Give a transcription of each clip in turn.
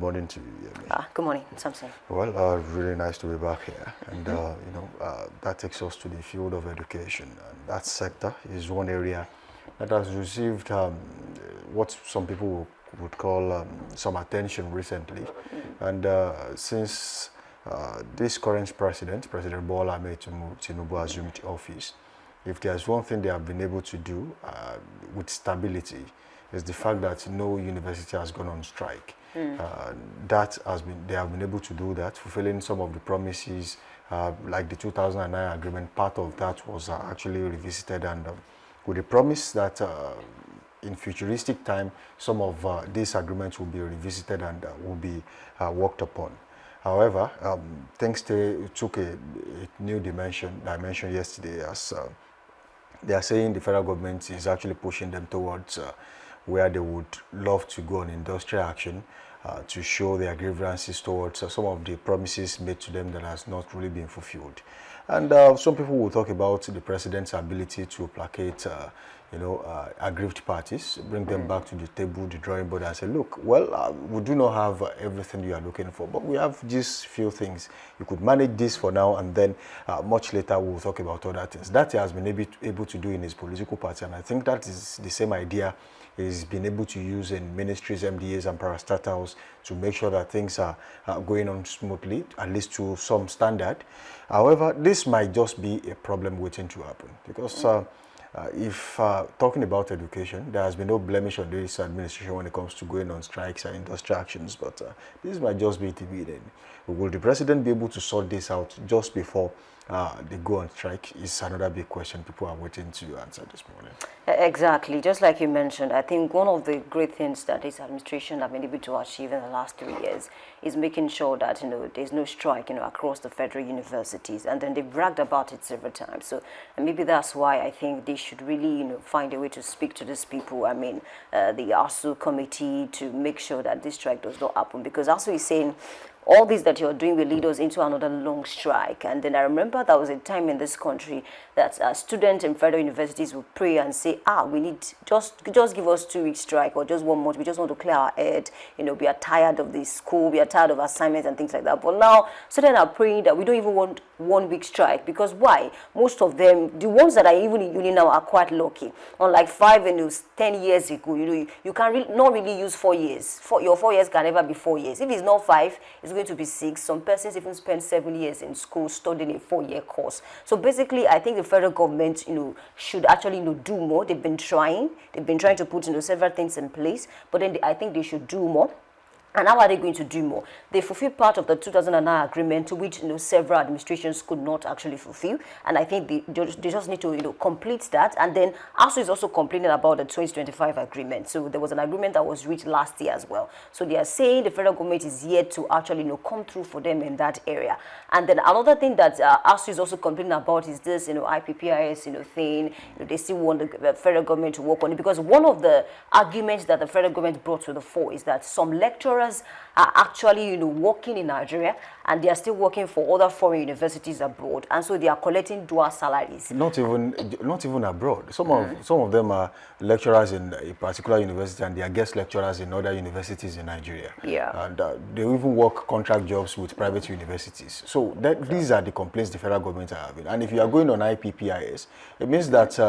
morning to you, Yemi. Good morning, Samson. Well, really nice to be back here. And, that takes us to the field of education. And that sector is one area that has received what some people would call some attention recently. And since this current President Bola Ahmed Tinubu, assumed office, if there's one thing they have been able to do with stability, is the fact that no university has gone on strike. They have been able to do that, fulfilling some of the promises, like the 2009 agreement. Part of that was actually revisited, and with the promise that in futuristic time, some of these agreements will be revisited and will be worked upon. However, things took a new dimension yesterday, as they are saying the federal government is actually pushing them towards where they would love to go on industrial action to show their grievances towards some of the promises made to them that has not really been fulfilled. And some people will talk about the president's ability to placate, aggrieved parties, bring them back to the table, the drawing board, and say, look, well, we do not have everything you are looking for, but we have just few things. You could manage this for now, and then much later we'll talk about other things. That he has been able to do in his political party, and I think that is the same idea he's been able to use in ministries, MDAs, and parastatals to make sure that things are going on smoothly, at least to some standard. However, this might just be a problem waiting to happen, because if talking about education, there has been no blemish on this administration when it comes to going on strikes and industrial actions, but this might just be the beginning. Will the president be able to sort this out just before they go on strike is another big question people are waiting to answer this morning. Exactly. Just like you mentioned, I think one of the great things that this administration have been able to achieve in the last 3 years is making sure that, there's no strike, across the federal universities. And then they bragged about it several times. So and maybe that's why I think they should really, find a way to speak to these people. I mean, the ASUU committee, to make sure that this strike does not happen. Because ASUU is saying, all this that you're doing will lead us into another long strike. And then I remember there was a time in this country that students in federal universities would pray and say, we need, just give us 2 weeks strike or just 1 month. We just want to clear our head. We are tired of this school. We are tired of assignments and things like that. But now students are praying that we don't even want 1 week strike. Because why? Most of them, the ones that are even in uni now, are quite lucky. Unlike 5 and 10 years ago, you can not really use 4 years. Your 4 years can never be 4 years. If it's not 5, it's going to be 6. Some persons even spend 7 years in school studying a 4-year course. So basically, I think the federal government, should actually, do more. They've been trying to put, several things in place, but then I think they should do more. And how are they going to do more? They fulfill part of the 2009 agreement, which several administrations could not actually fulfill. And I think they just need to complete that. And then ASUU is also complaining about the 2025 agreement. So there was an agreement that was reached last year as well. So they are saying the federal government is yet to actually come through for them in that area. And then another thing that ASUU is also complaining about is this IPPIS thing. They still want the federal government to work on it, because one of the arguments that the federal government brought to the fore is that some lecturers are actually working in Nigeria, and they are still working for other foreign universities abroad, and so they are collecting dual salaries. Not even abroad. Some of them are lecturers in a particular university, and they are guest lecturers in other universities in Nigeria. Yeah. And they even work contract jobs with private universities. So these are the complaints the federal government are having. And if you are going on IPPIS, it means that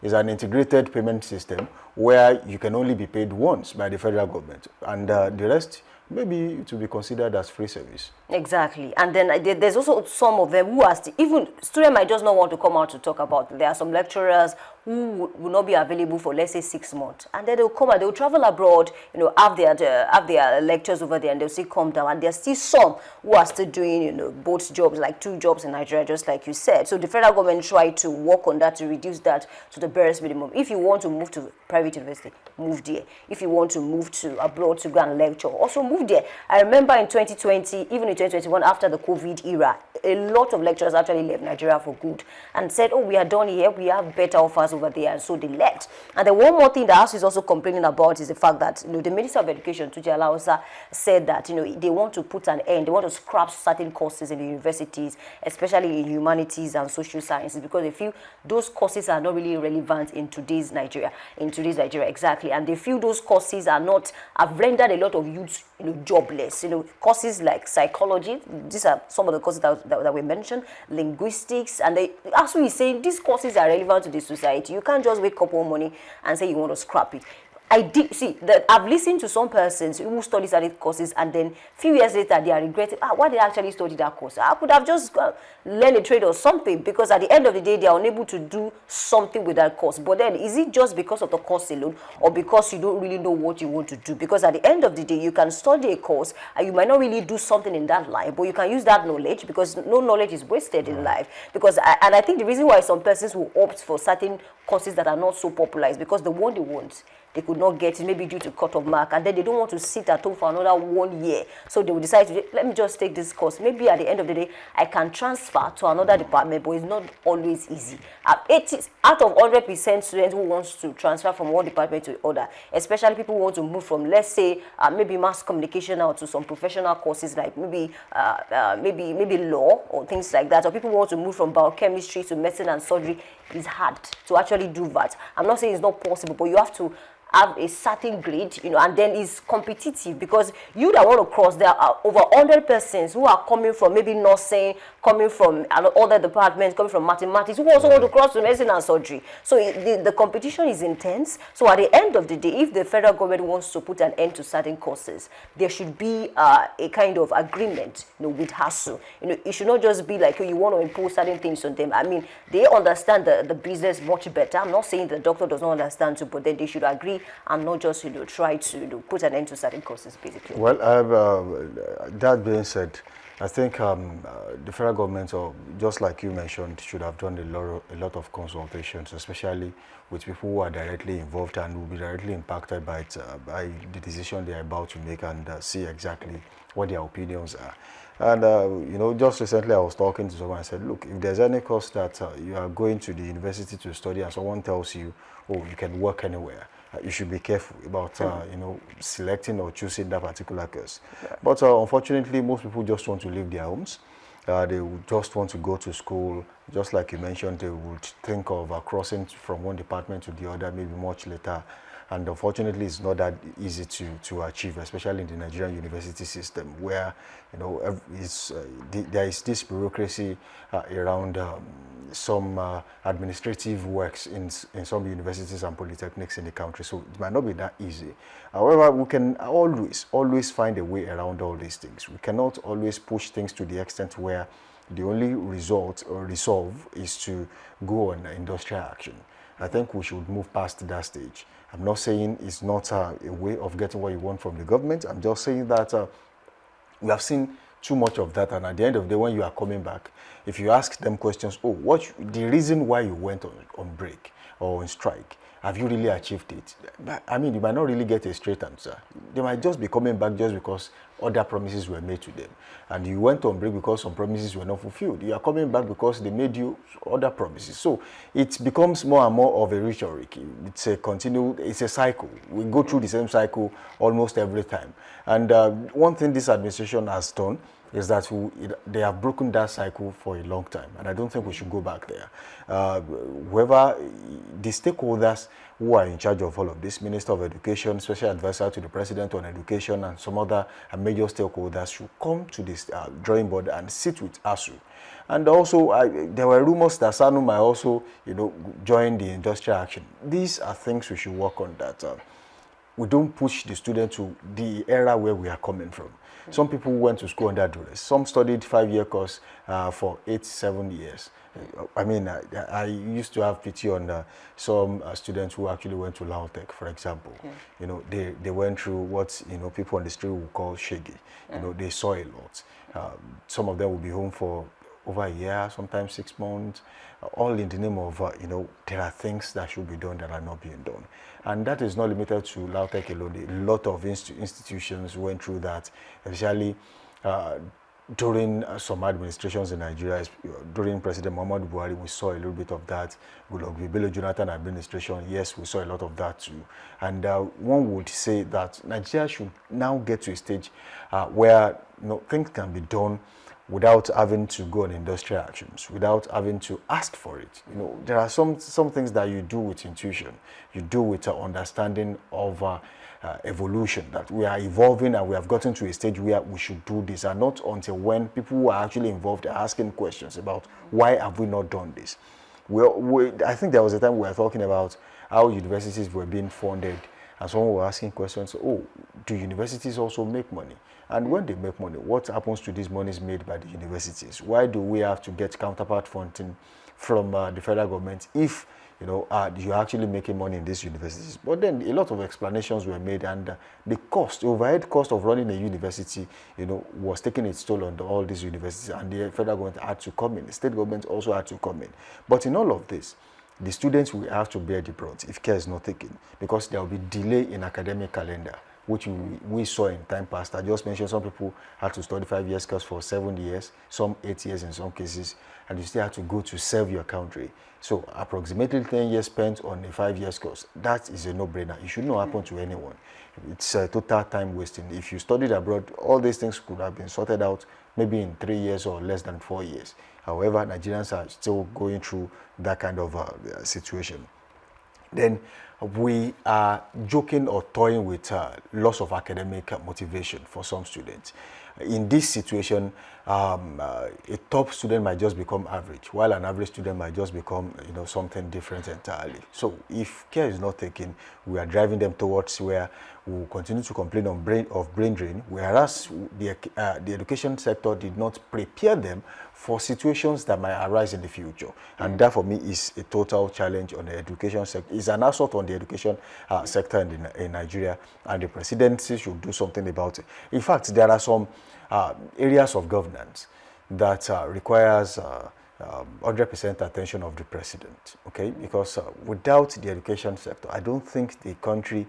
it's an integrated payment system where you can only be paid once by the federal government, and the rest maybe to be considered as free service. Exactly. And then there's also some of them who are even students might just not want to come out to talk about it. There are some lecturers who will not be available for, let's say, 6 months, and then they'll come and they'll travel abroad, have their lectures over there, and they'll still come down. And there's still some who are still doing both jobs, like 2 jobs in Nigeria, just like you said. So the federal government tried to work on that to reduce that to the barest minimum. If you want to move to private university, move there. If you want to move to abroad to go and lecture, also move there. I remember in 2020, even in 2021, after the COVID era, a lot of lecturers actually left Nigeria for good and said, we are done here, we have better offers over there, and so they left. And then one more thing that ASUU is also complaining about is the fact that the Minister of Education, Tuji Alausa, said that they want to put an end, they want to scrap certain courses in the universities, especially in humanities and social sciences, because they feel those courses are not really relevant in today's Nigeria, exactly. And they feel those courses have rendered a lot of youths jobless. Courses like psychology, these are some of the courses that we mentioned, linguistics, and as we say, these courses are relevant to the society. You can't just wake up one morning and say you want to scrap it. I did see that I've listened to some persons who study certain courses and then few years later they are regretting, why did I actually study that course? I could have just learned a trade or something, because at the end of the day they are unable to do something with that course. But then is it just because of the course alone, or because you don't really know what you want to do? Because at the end of the day you can study a course and you might not really do something in that line, but you can use that knowledge, because no knowledge is wasted in life. Because I think the reason why some persons will opt for certain courses that are not so popular is because the one they want, they could not get it, maybe due to cut-off mark, and then they don't want to sit at home for another 1 year. So they will decide to, let me just take this course. Maybe at the end of the day, I can transfer to another department, but it's not always easy. Out of 100% students who wants to transfer from one department to the other, especially people who want to move from, let's say, maybe mass communication now to some professional courses like maybe law or things like that, or people who want to move from biochemistry to medicine and surgery, it's hard to actually do that. I'm not saying it's not possible, but you have to have a certain grade, and then it's competitive, because you that want to cross, there are over 100 persons who are coming from maybe nursing, coming from other departments, coming from mathematics, who also want to cross to medicine and surgery. So the competition is intense. So at the end of the day, if the federal government wants to put an end to certain courses, there should be a kind of agreement, with ASUU. It should not just be like, you want to impose certain things on them. I mean, they understand the business much better. I'm not saying the doctor does not understand too, but then they should agree and not just try to put an end to certain courses, basically. Well, that being said, I think the federal government, or just like you mentioned, should have done a lot of consultations, especially with people who are directly involved and will be directly impacted by it, by the decision they are about to make, and see exactly what their opinions are. And just recently I was talking to someone and said, look, if there's any course that you are going to the university to study and someone tells you, oh, you can work anywhere, you should be careful about selecting or choosing that particular course. Yeah. But unfortunately, most people just want to leave their homes. They would just want to go to school. Just like you mentioned, they would think of crossing from one department to the other maybe much later. And unfortunately, it's not that easy to achieve, especially in the Nigerian university system, where there is this bureaucracy around some administrative works in some universities and polytechnics in the country. So it might not be that easy. However, we can always find a way around all these things. We cannot always push things to the extent where the only result or resolve is to go on industrial action. I think we should move past that stage. I'm not saying it's not a way of getting what you want from the government. I'm just saying that we have seen too much of that, and at the end of the day, when you are coming back, if you ask them questions, oh, the reason why you went on break or on strike, have you really achieved it? I mean, you might not really get a straight answer. They might just be coming back just because other promises were made to them. And you went on break because some promises were not fulfilled. You are coming back because they made you other promises. So it becomes more and more of a rhetoric. It's a cycle. We go through the same cycle almost every time. And one thing this administration has done is that they have broken that cycle for a long time, and I don't think we should go back there. Whoever the stakeholders who are in charge of all of this, Minister of Education, Special Advisor to the President on Education, and some other major stakeholders should come to this drawing board and sit with ASUU. And also, there were rumors that SANU might also, join the industrial action. These are things we should work on, that we don't push the student to the era where we are coming from. Some people went to school under duress. Some studied 5-year course for 8-7 years. I mean, I used to have pity on some students who actually went to Lautech, for example. Yeah. They went through what people on the street would call shaggy. Yeah. They saw a lot. Some of them will be home for over a year, sometimes 6 months, all in the name of, there are things that should be done that are not being done. And that is not limited to Lautech alone. A lot of institutions went through that, especially during some administrations in Nigeria. During President Muhammadu Buhari, we saw a little bit of that. Goodluck Bello Jonathan administration, yes, we saw a lot of that too. And one would say that Nigeria should now get to a stage where things can be done without having to go on industrial actions, without having to ask for it. There are some things that you do with intuition, you do with understanding of evolution, that we are evolving and we have gotten to a stage where we should do this, and not until when people who are actually involved are asking questions about why have we not done this. I think there was a time we were talking about how universities were being funded, and someone was asking questions, oh, do universities also make money? And when they make money, what happens to these monies made by the universities? Why do we have to get counterpart funding from the federal government if you're actually making money in these universities? But then a lot of explanations were made, and the overhead cost of running a university, was taking its toll on all these universities, and the federal government had to come in. The state government also had to come in. But in all of this, the students will have to bear the brunt if care is not taken, because there will be delay in academic calendar, which we saw in time past. I just mentioned some people had to study 5 years course for 7 years, some 8 years in some cases, and you still have to go to serve your country. So approximately 10 years spent on a 5 years course, that is a no-brainer. It should not happen to anyone. It's a total time wasting. If you studied abroad, all these things could have been sorted out maybe in 3 years or less than 4 years. However, Nigerians are still going through that kind of situation. Then we are joking or toying with loss of academic motivation for some students. In this situation, a top student might just become average, while an average student might just become something different entirely. So if care is not taken, we are driving them towards where we will continue to complain of brain drain, whereas the education sector did not prepare them for situations that might arise in the future. And that for me is a total challenge on the education sector. It's an assault on the education sector in Nigeria, and the presidency should do something about it. In fact, there are some areas of governance that requires 100% attention of the president, okay? Because without the education sector, I don't think the country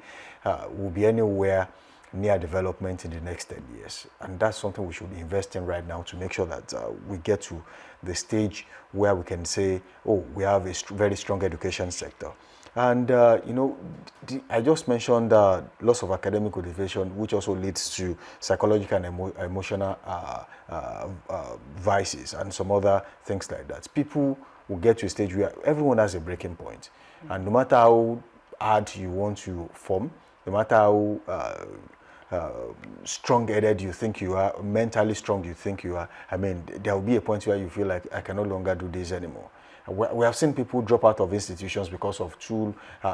will be anywhere near development in the next 10 years. And that's something we should be investing right now to make sure that we get to the stage where we can say, oh, we have a very strong education sector. And, I just mentioned loss of academic motivation, which also leads to psychological and emotional vices and some other things like that. People will get to a stage where everyone has a breaking point. And no matter how hard you want to form, no matter how strong-headed you think you are, mentally strong you think you are, I mean, there will be a point where you feel like, I can no longer do this anymore. We have seen people drop out of institutions because of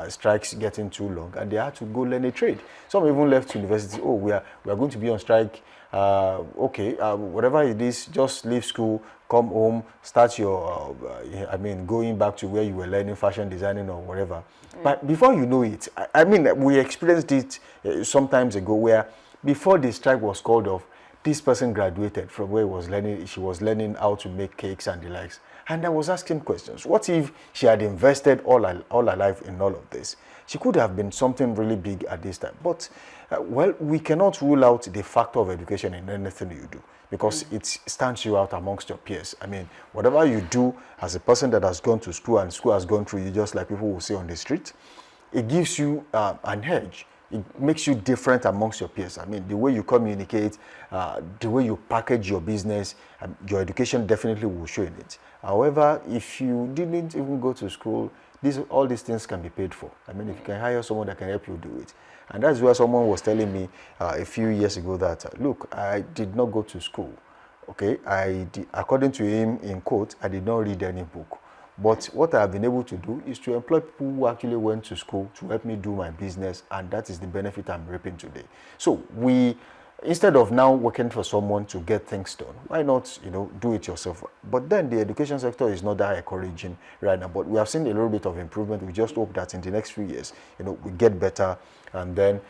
strikes getting too long, and they had to go learn a trade. Some even left university. Oh, we are going to be on strike. Okay, whatever it is, just leave school, come home, start your, going back to where you were learning fashion designing or whatever. But before you know it, we experienced it some times ago, where before the strike was called off, this person graduated from where she was learning how to make cakes and the likes. And I was asking questions. What if she had invested all her life in all of this? She could have been something really big at this time. But, we cannot rule out the factor of education in anything you do, because it stands you out amongst your peers. I mean, whatever you do as a person that has gone to school and school has gone through you, just like people will say on the street, it gives you an edge. It makes you different amongst your peers. I mean, the way you communicate, the way you package your business, your education definitely will show in it. However, if you didn't even go to school, all these things can be paid for. I mean, if you can hire someone that can help you do it. And that's where someone was telling me a few years ago that, look, I did not go to school. Okay, according to him, in quote, I did not read any book. But what I have been able to do is to employ people who actually went to school to help me do my business, and that is the benefit I'm reaping today. So instead of now working for someone to get things done, why not, do it yourself? But then the education sector is not that encouraging right now, but we have seen a little bit of improvement. We just hope that in the next few years, we get better, and then,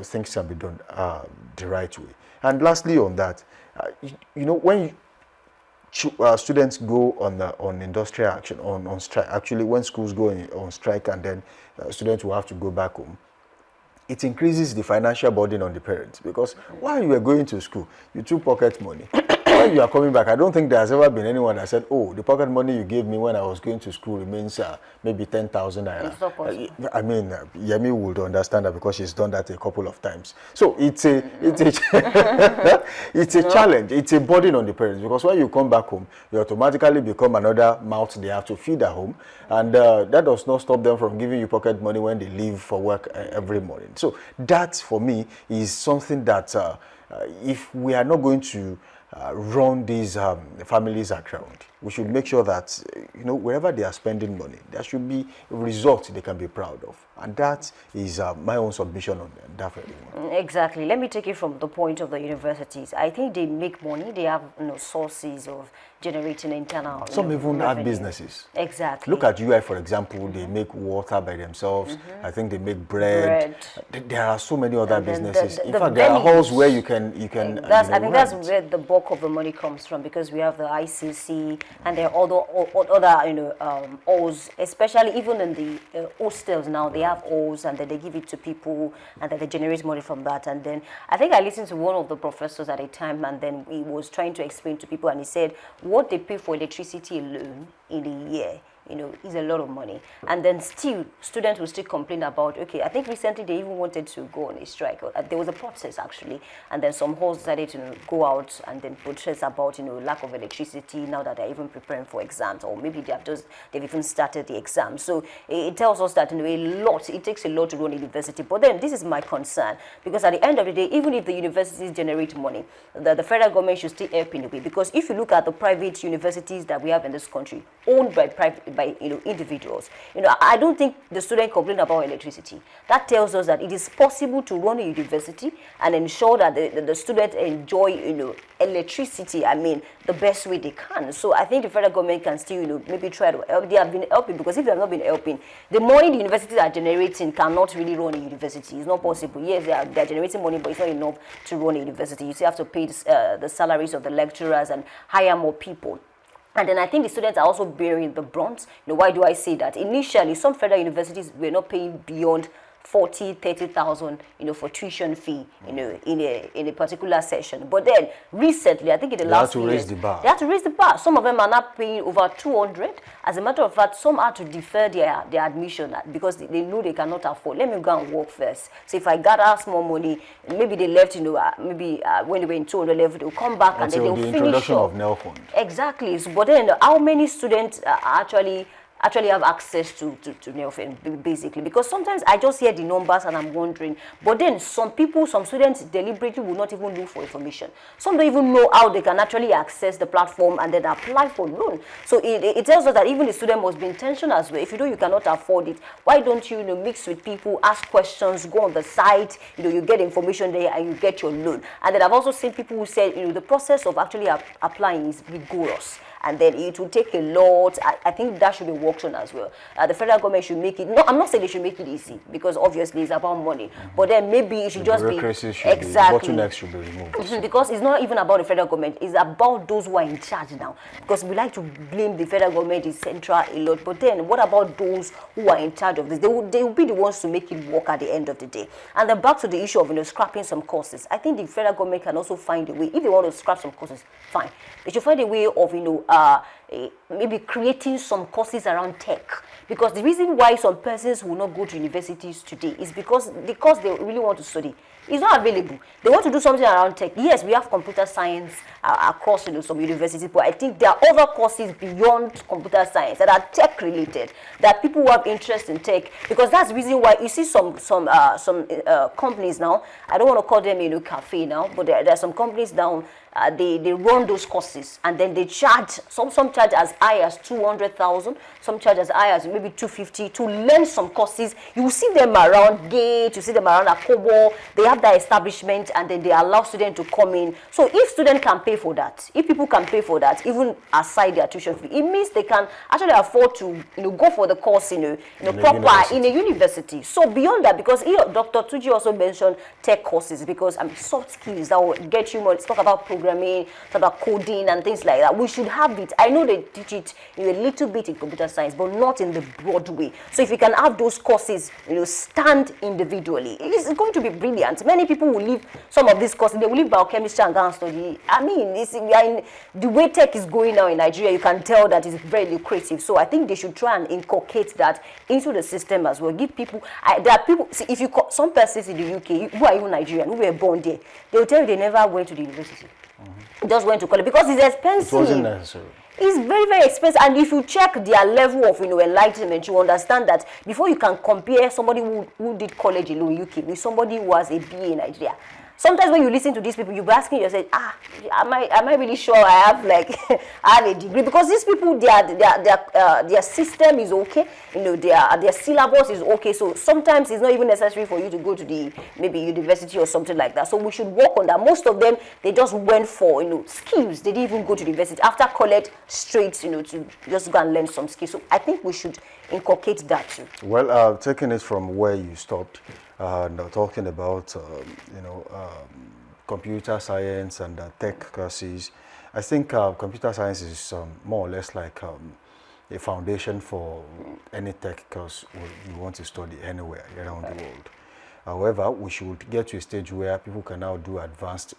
things can be done the right way. And lastly on that, when students go on industrial action, on strike, actually when schools go on strike, and then students will have to go back home, it increases the financial burden on the parents, because while you were going to school, you took pocket money. when you are coming back, I don't think there has ever been anyone that said, oh, the pocket money you gave me when I was going to school remains maybe 10,000 naira. It's not possible. I mean, Yemi would understand that because she's done that a couple of times. So it's a it's a challenge. It's a burden on the parents, because when you come back home, you automatically become another mouth they have to feed at home, and that does not stop them from giving you pocket money when they leave for work every morning. So that, for me, is something that if we are not going to run these families aground, we should make sure that wherever they are spending money, there should be a result they can be proud of, and that is my own submission on that very one. Exactly. Let me take it from the point of the universities. I think they make money. They have sources of generating internal. Some even have revenue. Businesses. Exactly. Look at UI, for example. They make water by themselves. I think they make bread. There are so many other businesses. In fact, there are halls where you can. I think that's where the bulk of the money comes from, because we have the ICC and there are other halls, especially even in the hostels now. They have halls, and then they give it to people, and then they generate money from that. And then I think I listened to one of the professors at a time, and then he was trying to explain to people, and he said what they pay for electricity alone in a year, is a lot of money. And then still, students will still complain about, okay, I think recently they even wanted to go on a strike. There was a protest, actually, and then some halls decided to go out and then protest about, lack of electricity now that they're even preparing for exams, or maybe they've even started the exams. So it tells us that, it takes a lot to run a university. But then this is my concern, because at the end of the day, even if the universities generate money, the federal government should still help in a way, because if you look at the private universities that we have in this country, owned by individuals, I don't think the student complain about electricity. That tells us that it is possible to run a university and ensure that the students enjoy electricity, the best way they can. So I think the federal government can still maybe try to help. They have been helping, because if they have not been helping, the money the universities are generating cannot really run a university. It's not possible. Yes, they are generating money, but it's not enough to run a university. You still have to pay the salaries of the lecturers and hire more people. And then I think the students are also bearing the brunt. Why do I say that? Initially, some federal universities were not paying beyond 40,000-30,000, for tuition fee, in a particular session. But then recently, I think in the last year, they had to raise the bar. Some of them are not paying over 200. As a matter of fact, some had to defer their admission because they know they cannot afford. Let me go and work first. So if I gather small money, maybe they left, maybe when they were in 200 level, they'll come back and then they'll finish introduction up. of NELFund. Exactly. So, but then how many students actually have access to NELFund, basically? Because sometimes I just hear the numbers and I'm wondering, but then some students deliberately will not even look for information. Some don't even know how they can actually access the platform and then apply for loan. So it tells us that even the student must be intentional as well. If you know you cannot afford it, why don't you, mix with people, ask questions, go on the site, you get information there and you get your loan. And then I've also seen people who say, the process of actually applying is rigorous, and then it will take a lot. I think that should be worked on as well. The federal government should make it. No, I'm not saying they should make it easy, because obviously it's about money. But then maybe it should just be exactly. Bottlenecks should be removed. Because it's not even about the federal government. It's about those who are in charge now. Because we like to blame the federal government, is central a lot. But then what about those who are in charge of this? They will be the ones to make it work at the end of the day. And then back to the issue of scrapping some courses. I think the federal government can also find a way. If they want to scrap some courses, fine. They should find a way of maybe creating some courses around tech, because the reason why some persons will not go to universities today is because the course they really want to study is not available. They want to do something around tech. Yes, we have computer science across some universities, but I think there are other courses beyond computer science that are tech related, that people who have interest in tech, because that's the reason why you see some companies now. I don't want to call them cafe now, but there are some companies now. They run those courses, and then they charge, some charge as high as 200,000, some charge as high as maybe 250 to learn some courses. You will see them around Gate, you see them around Akobo. They have that establishment, and then they allow students to come in. So if students can pay for that, if people can pay for that, even aside their tuition fee, it means they can actually afford to go for the course in a university. So beyond that, because Dr. Tuji also mentioned tech courses, because soft skills that will get you more. Let's talk about programming, talk about coding and things like that. We should have it. I know the teach it, a little bit in computer science, but not in the broad way. So if you can have those courses, stand individually, it's going to be brilliant. Many people will leave some of these courses, they will leave biochemistry and go and study. I mean, the way tech is going now in Nigeria, you can tell that it's very lucrative. So I think they should try and inculcate that into the system as well. Give people, there are people, see, if you call some persons in the UK who are even Nigerian, who were born there, they will tell you they never went to the university. Just went to college because it's expensive. It wasn't necessary. It's very, very expensive. And if you check their level of enlightenment, you understand that before you can compare somebody who did college alone in UK with somebody who has a BA in Nigeria. Sometimes when you listen to these people, you'll be asking yourself, am I really sure I have I have a degree? Because these people, their system is okay, their syllabus is okay. So sometimes it's not even necessary for you to go to the maybe university or something like that. So we should work on that. Most of them, they just went for skills. They didn't even go to the university after college, straight to just go and learn some skills. So I think we should inculcate that too. Well, taking it from where you stopped. Now talking about computer science and tech courses, I think computer science is more or less like a foundation for any tech course you want to study anywhere around the world. However, we should get to a stage where people can now do advanced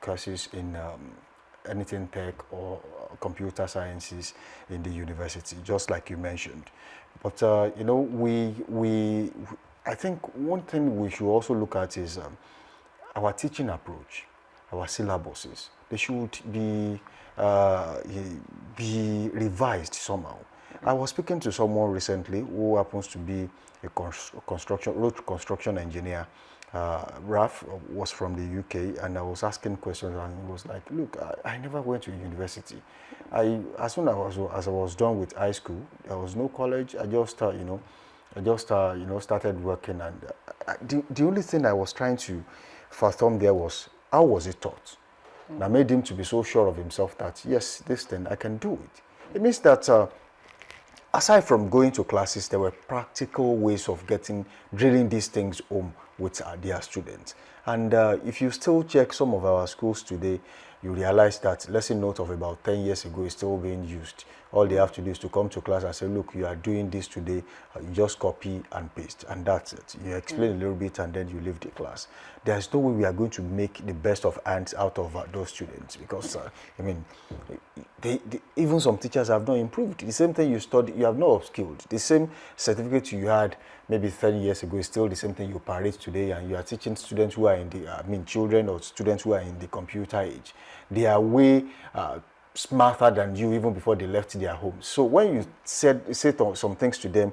courses in anything tech or computer sciences in the university, just like you mentioned. But I think one thing we should also look at is our teaching approach, our syllabuses. They should be revised somehow. I was speaking to someone recently who happens to be a road construction engineer. Raf was from the UK, and I was asking questions, and he was like, "Look, I never went to university. As soon as I was done with high school, there was no college. I just started working, and the only thing I was trying to fathom there was, how was it taught? That made him to be so sure of himself that, yes, this thing, I can do it. It means that aside from going to classes, there were practical ways of drilling these things home with their students. And if you still check some of our schools today, you realize that lesson note of about 10 years ago is still being used. All they have to do is to come to class and say, look, you are doing this today, you just copy and paste, and that's it. You explain a little bit and then you leave the class. There's no way we are going to make the best of ants out of those students, because, even some teachers have not improved. The same thing you study, you have not upskilled. The same certificate you had maybe 10 years ago is still the same thing you parade today, and you are teaching students who are in the, children or students who are in the computer age. They are way smarter than you even before they left their homes. So when you say some things to them,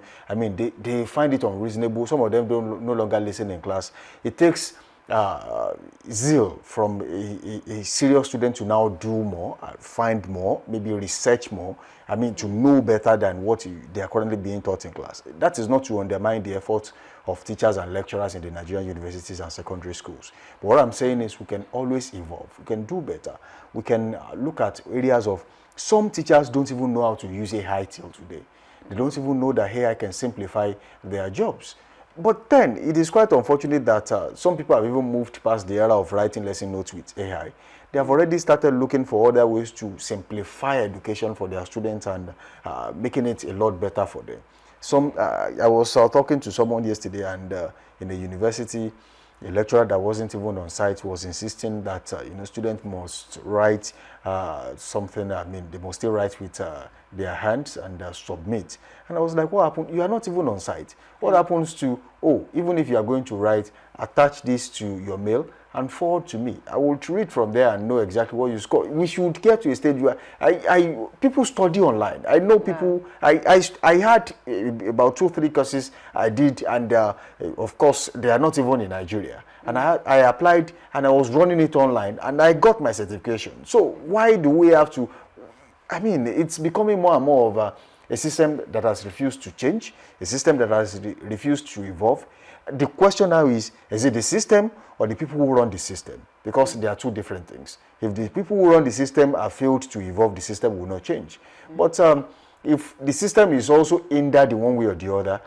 they find it unreasonable. Some of them no longer listen in class. It takes zeal from a serious student to now do more, find more, maybe research more, to know better than what they are currently being taught in class. That is not to undermine the efforts of teachers and lecturers in the Nigerian universities and secondary schools. But what I'm saying is we can always evolve. We can do better. We can look at areas of, some teachers don't even know how to use AI till today. They don't even know that AI can simplify their jobs. But then, it is quite unfortunate that some people have even moved past the era of writing lesson notes with AI. They have already started looking for other ways to simplify education for their students and making it a lot better for them. I was talking to someone yesterday, and in a university, a lecturer that wasn't even on site was insisting that students must write something. They must still write with their hands and submit. And I was like, what happened? You are not even on site. What happens to, even if you are going to write, attach this to your mail and forward to me. I will read from there and know exactly what you score. We should get to a stage where people study online. I know people, I had about 2-3 courses I did, and of course, they are not even in Nigeria. And I applied, and I was running it online, and I got my certification. So why do we have to, it's becoming more and more of a system that has refused to change, a system that has refused to evolve. The question now is it the system or the people who run the system? Because they are two different things. If the people who run the system have failed to evolve, the system will not change. But if the system is also hindered in one way or the other,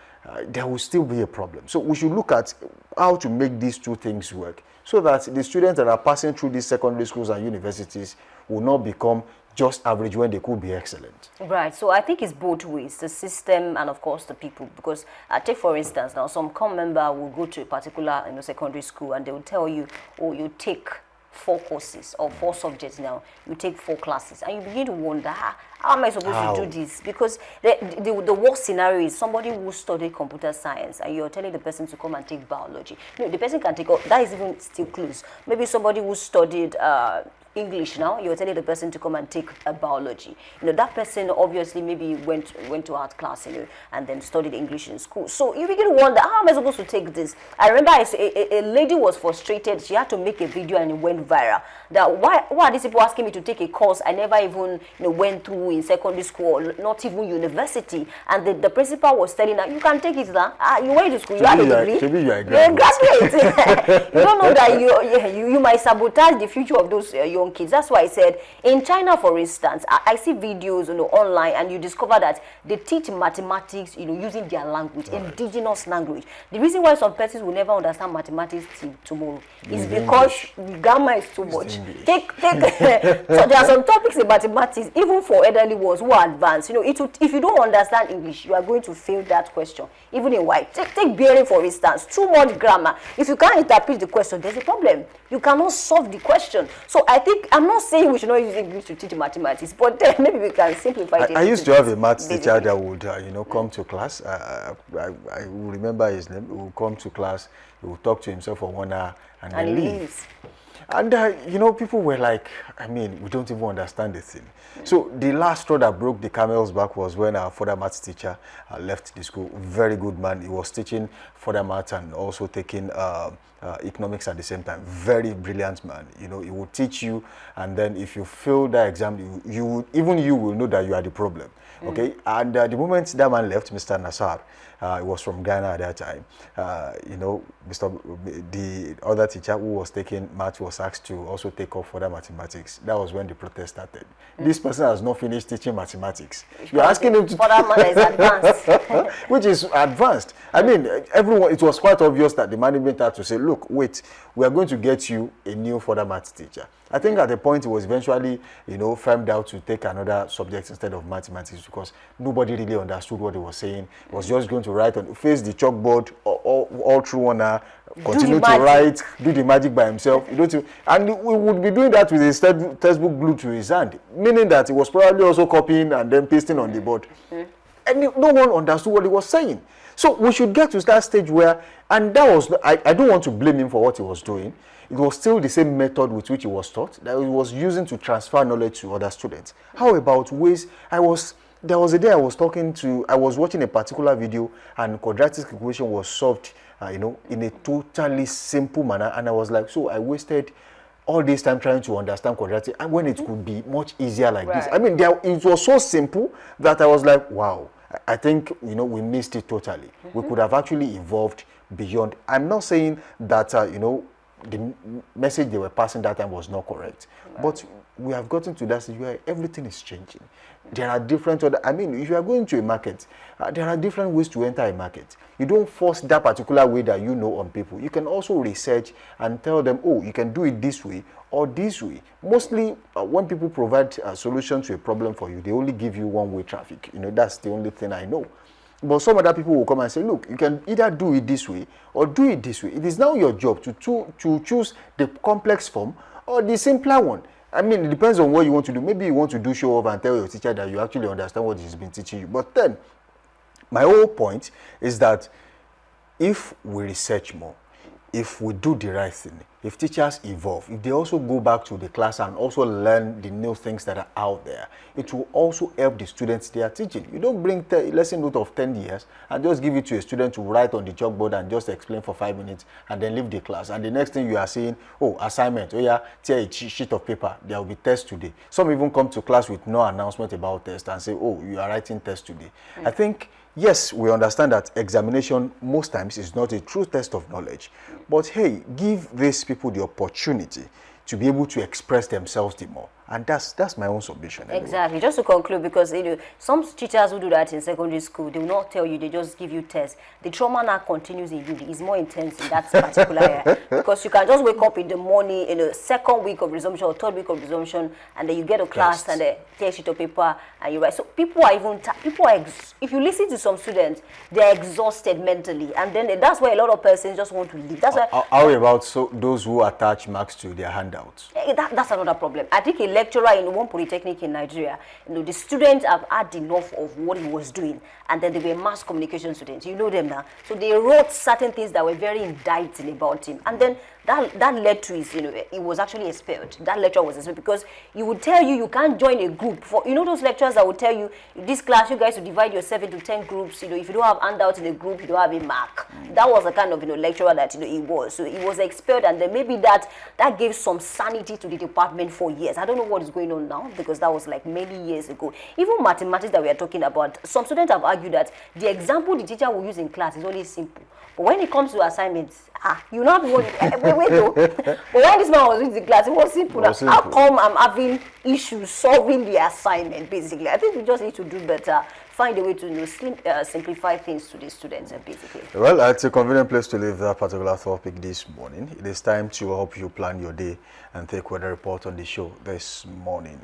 there will still be a problem. So we should look at how to make these two things work, so that the students that are passing through these secondary schools and universities will not become just average when they could be excellent. Right, so I think it's both ways, the system and of course the people, because take for instance now, some common member will go to a particular secondary school and they will tell you, oh, you take 4 courses or 4 subjects now, you take 4 classes, and you begin to wonder, how am I supposed to do this? Because the worst scenario is somebody who studied computer science and you're telling the person to come and take biology. No, the person can take, that is even still close. Maybe somebody who studied English now, you're telling the person to come and take a biology. That person obviously maybe went to art class, and then studied English in school. So you begin to wonder, how am I supposed to take this? I remember a lady was frustrated. She had to make a video and it went viral. That why are these people asking me to take a course I never even went through in secondary school, not even university? And the principal was telling her, you can take it now. You went to school, you have a degree. You're a graduate. You don't know that you might sabotage the future of those young kids. That's why I said in China, for instance, I see videos online, and you discover that they teach mathematics using their language, indigenous language. The reason why some persons will never understand mathematics till tomorrow is because the grammar is too much. Take so there are some topics in mathematics, even for elderly ones who are advanced. If you don't understand English, you are going to fail that question, even in white. Take bearing, for instance, too much grammar. If you can't interpret the question, there's a problem. You cannot solve the question. So I think, I'm not saying we should not use English to teach mathematics, but maybe we can simplify it. I used to have a maths teacher that would, come to class. I will remember his name. He would come to class, he would talk to himself for 1 hour, and then leave. And, people were like, we don't even understand the thing. So the last straw that broke the camel's back was when our further maths teacher left the school. Very good man. He was teaching further maths and also taking economics at the same time. Very brilliant man. He would teach you, and then if you fail that exam, you will know that you are the problem. Okay, and the moment that man left, Mr. Nassar, he was from Ghana at that time. The other teacher who was taking math was asked to also take up further mathematics. That was when the protest started. This person has not finished teaching mathematics. You're asking him to further math is advanced, which is advanced. Everyone. It was quite obvious that the management had to say, "Look, wait, we are going to get you a new further maths teacher." I think at the point it was eventually, firmed out to take another subject instead of mathematics, because nobody really understood what he was saying. He was just going to write face the chalkboard all through 1 hour, continue to write, do the magic by himself. And we would be doing that with his textbook glued to his hand, meaning that he was probably also copying and then pasting on the board. And no one understood what he was saying. So we should get to that stage where, and that was, I don't want to blame him for what he was doing. It was still the same method with which he was taught, that he was using to transfer knowledge to other students. How about ways? There was a day I was watching a particular video, and quadratic equation was solved, in a totally simple manner, and I was like, so I wasted all this time trying to understand quadratic, and when it could be much easier like this. It was so simple that I was like, wow. I think, we missed it totally. We could have actually evolved beyond. I'm not saying that, the message they were passing that time was not correct. But we have gotten to that stage where everything is changing. There are different if you are going to a market, there are different ways to enter a market. You don't force that particular way that on people. You can also research and tell them, oh, you can do it this way or this way. Mostly, when people provide a solution to a problem for you, they only give you one-way traffic. That's the only thing I know. But some other people will come and say, look, you can either do it this way or do it this way. It is now your job to choose the complex form or the simpler one. It depends on what you want to do. Maybe you want to do show off and tell your teacher that you actually understand what he's been teaching you. But then, my whole point is that if we research more, if we do the right thing, if teachers evolve, if they also go back to the class and also learn the new things that are out there, it will also help the students they are teaching. You don't bring a lesson note of 10 years and just give it to a student to write on the chalkboard and just explain for 5 minutes and then leave the class. And the next thing you are saying, oh, assignment, oh yeah, tear a sheet of paper, there will be test today. Some even come to class with no announcement about test and say, oh, you are writing test today. I think, yes, we understand that examination most times is not a true test of knowledge. But hey, give these people the opportunity to be able to express themselves the more. And that's my own submission. Anyway. Exactly. Just to conclude, because some teachers who do that in secondary school, they will not tell you, they just give you tests. The trauma now continues in uni. It's more intense in that particular area, because you can just wake up in the morning in the second week of resumption or third week of resumption, and then you get a class and they take sheet of paper and you write. So people are even if you listen to some students, they're exhausted mentally, and then that's why a lot of persons just want to leave. That's why. How about those who attach marks to their handouts? That's another problem. I think a lecturer in one polytechnic in Nigeria, the students have had enough of what he was doing, and then they were mass communication students. You know them now. So they wrote certain things that were very indicting about him, and then that led to his, he was actually expelled. That lecturer was expelled because he would tell you can't join a group. For those lecturers that would tell you, this class you guys will divide yourself into 10 groups. If you don't have handouts in a group, you don't have a mark. That was the kind of lecturer that he was. So he was expelled, and then maybe that gave some sanity to the department for years. I don't know what is going on now, because that was like many years ago. Even mathematics that we are talking about, some students have argued that the example the teacher will use in class is only simple. But when it comes to assignments, you know what? Wait, though. But when this man was in the class, it was simple. How come I'm having issues solving the assignment, basically? I think we just need to do better. Find a way to simplify things to the students, basically. Well, it's a convenient place to leave that particular topic this morning. It is time to help you plan your day and take weather report on the show this morning.